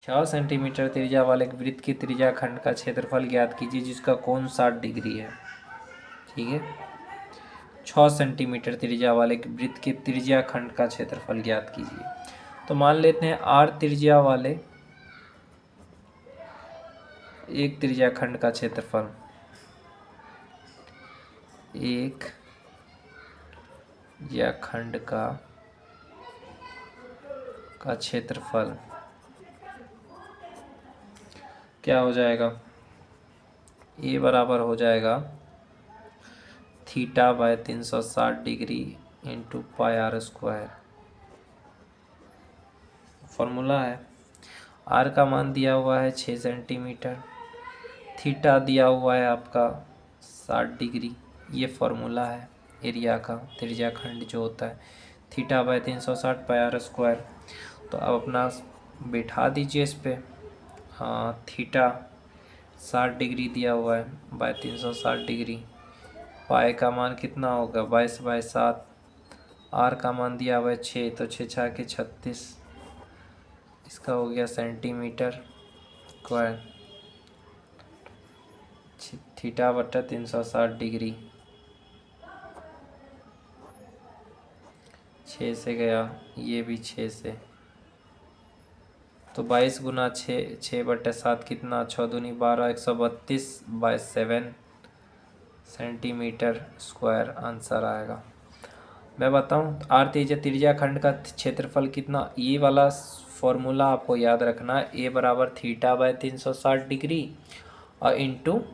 6 centimetre त्रिज्या वाले एक वृत्त की त्रिज्या खंड का क्षेत्रफल ज्ञात कीजिए जिसका कोण 60 डिग्री है। ठीक है, 6 सेंटीमीटर त्रिज्या वाले एक वृत्त के त्रिज्या खंड का क्षेत्रफल ज्ञात कीजिए। तो मान लेते हैं r त्रिज्या वाले एक त्रिज्या खंड का क्षेत्रफल, एक त्रिज्या खंड का क्षेत्रफल क्या हो जाएगा, ए बराबर हो जाएगा theta by 360 degree into pi r square. Formula है, आर का मान दिया हुआ है 6 सेंटीमीटर, थीटा दिया हुआ है आपका 60 डिग्री, ये फॉर्मूला है एरिया का, त्रिज्या खंड जो होता है, theta by 360 pi r square. तो अब अपना बैठा दीजिए इस पर, हाँ थीटा 60 डिग्री दिया हुआ है बाय 360 डिग्री, पाई का मान कितना होगा 22/7, आर का मान दिया हुआ है 6, तो 6 6 के 36, इसका हो गया सेंटीमीटर स्क्वायर, थीटा बटा 360 डिग्री, 6 से गया, ये भी 6 से, तो 22 गुना 6/7 कितना, 6 दूनी 12, 132/7 सेंटीमीटर स्क्वायर आंसर आएगा। मैं बताऊं, आर त्रिज्या खंड का क्षेत्रफल कितना, ये वाला फॉर्मूला आपको याद रखना है, ए बराबर थीटा बाय 360 डिग्री और इंटू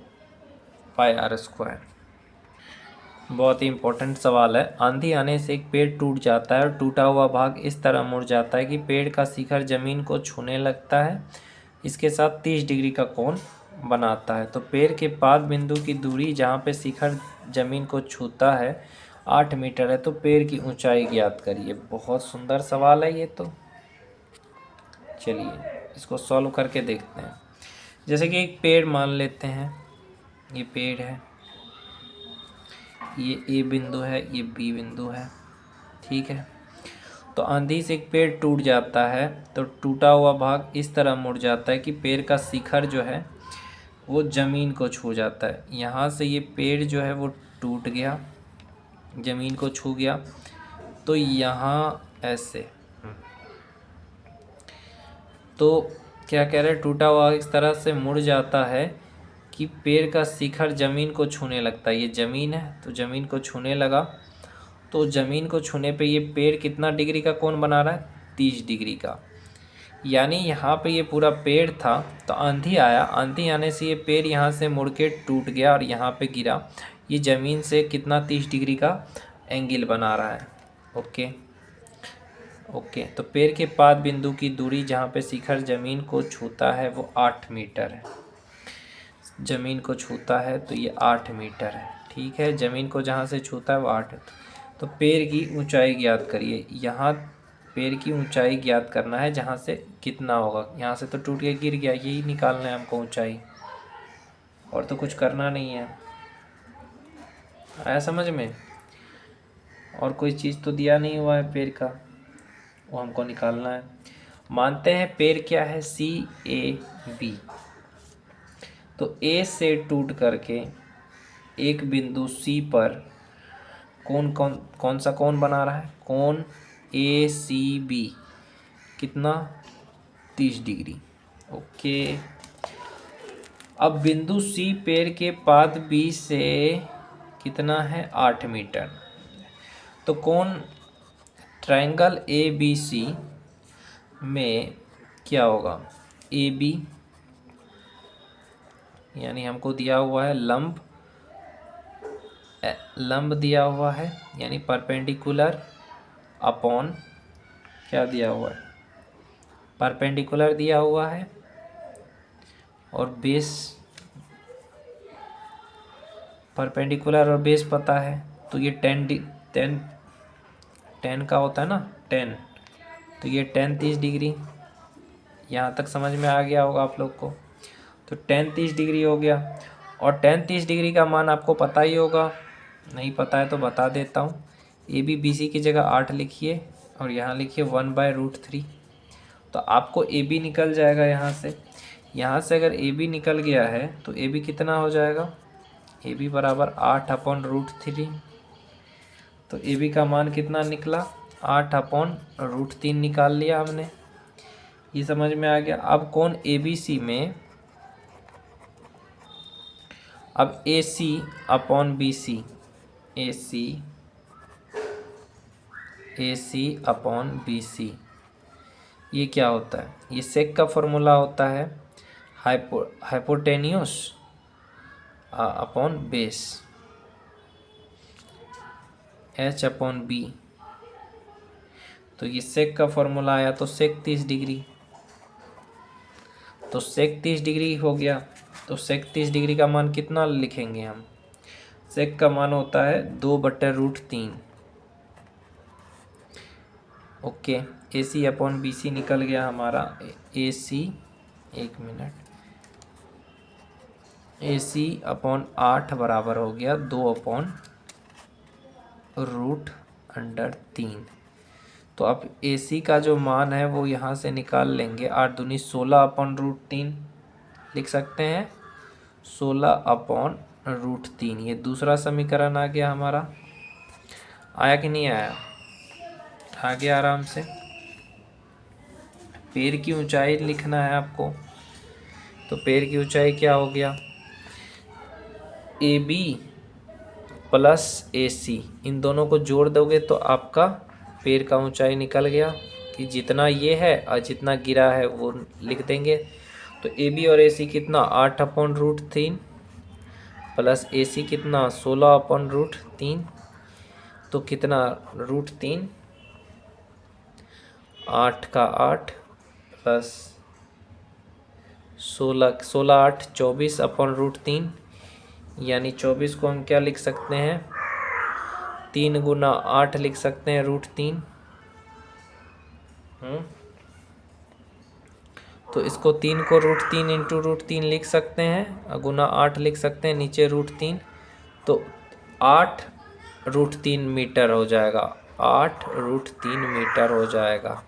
पाई आर स्क्वायर। बहुत ही इम्पोर्टेंट सवाल है। आंधी आने से एक पेड़ टूट जाता है और टूटा हुआ भाग इस तरह मुड़ जाता है कि पेड़ का शिखर जमीन को छूने लगता है, इसके साथ 30 डिग्री का कोण बनाता है। तो पेड़ के पाद बिंदु की दूरी जहाँ पे शिखर जमीन को छूता है 8 मीटर है, तो पेड़ की ऊंचाई ज्ञात करिए। बहुत सुंदर सवाल है ये तो। चलिए इसको सॉल्व करके देखते हैं। जैसे कि एक पेड़ मान लेते हैं, ये पेड़ है, ये ए बिंदु है, ये बी बिंदु है, ठीक है। तो आंधी से एक पेड़ टूट जाता है, तो टूटा हुआ भाग इस तरह मुड़ जाता है कि पेड़ का शिखर जो है वो ज़मीन को छू जाता है। यहाँ से ये पेड़ जो है वो टूट गया, ज़मीन को छू गया, तो यहाँ ऐसे, तो क्या कह रहे हैं, टूटा हुआ इस तरह से मुड़ जाता है कि पेड़ का शिखर ज़मीन को छूने लगता है। ये ज़मीन है तो ज़मीन को छूने लगा, तो ज़मीन को छूने पे ये पेड़ कितना डिग्री का कोण बना रहा है, 30 डिग्री का। यानी यहाँ पे ये पूरा पेड़ था, तो आंधी आया, आंधी आने से ये पेड़ यहाँ से मुड़ के टूट गया और यहाँ पे गिरा, ये ज़मीन से कितना 30 डिग्री का एंगल बना रहा है। ओके ओके, तो पेड़ के पाद बिंदु की दूरी जहाँ पे शिखर ज़मीन को छूता है वो 8 मीटर है। ज़मीन को छूता है तो ये 8 मीटर है, ठीक है। ज़मीन को जहाँ से छूता है वो 8 है। तो पेड़ की ऊंचाई ज्ञात करिए। यहाँ पेड़ की ऊंचाई ज्ञात करना है, जहाँ से कितना होगा, यहाँ से तो टूट के गिर गया, यही निकालना है हमको ऊंचाई, और तो कुछ करना नहीं है। आया समझ में? और कोई चीज़ तो दिया नहीं हुआ है पेड़ का, वो हमको निकालना है। मानते हैं पेड़ क्या है, CAB। तो A से टूट करके एक बिंदु C पर कौन सा कोण बना रहा है, कोण ACB, कितना 30 डिग्री। ओके, अब बिंदु C पेड़ के पाद B से कितना है, 8 मीटर। तो कोण ट्रायंगल ABC में क्या होगा, AB यानी हमको दिया हुआ है लंब दिया हुआ है, यानी परपेंडिकुलर अपॉन क्या दिया हुआ है, परपेंडिकुलर दिया हुआ है, और बेस, परपेंडिकुलर और बेस पता है, तो ये 10 का होता है ना, 10, तो ये 10 30 डिग्री। यहाँ तक समझ में आ गया होगा आप लोग को। तो 10 30 डिग्री हो गया, और 10 30 डिग्री का मान आपको पता ही होगा, नहीं पता है तो बता देता हूँ। AB BC की जगह 8 लिखिए और यहाँ लिखिए 1/√3। तो आपको ए बी निकल जाएगा यहाँ से। यहाँ से अगर ए बी निकल गया है तो ए बी कितना हो जाएगा, ए बी बराबर 8/√3। तो ए बी का मान कितना निकला, 8/√3 निकाल लिया हमने। ये समझ में आ गया। अब कोण ए बी सी में, अब ए सी अपॉन बी सी, ए सी अपॉन बी सी, ये क्या होता है, ये सेक का फॉर्मूला होता है, hypotenuse upon base, H upon B. तो ये सेक का फॉर्मूला आया, तो सेक 30 डिग्री, तो सेक 30 डिग्री हो गया। तो सेक 30 डिग्री का मान कितना लिखेंगे हम, सेक का मान होता है 2/√3। ओके, ए सी अपॉन बी सी निकल गया हमारा, ए सी, एक मिनट, ए सी अपॉन 8 बराबर हो गया 2/√3। तो अब ए सी का जो मान है वो यहाँ से निकाल लेंगे, 8 दूनी 16/√3 लिख सकते हैं, 16/√3। ये दूसरा समीकरण आ गया हमारा। आया कि नहीं आया, आ गया आराम से। पैर की ऊंचाई लिखना है आपको, तो पैर की ऊंचाई क्या हो गया, ए बी प्लस ए सी, इन दोनों को जोड़ दोगे तो आपका पैर का ऊंचाई निकल गया, कि जितना ये है और जितना गिरा है वो लिख देंगे। तो ए बी और ए सी कितना, 8/√3 प्लस ए सी कितना, 16/√3। तो कितना, √3, 8 का 8 प्लस 16, 8 24/√3, यानी 24 को हम क्या लिख सकते हैं, 3 गुना 8 लिख सकते हैं, √3। तो इसको 3 को √3 इंटू √3 लिख सकते हैं, गुना 8 लिख सकते हैं, नीचे √3। तो 8√3 मीटर हो जाएगा, 8√3 मीटर हो जाएगा।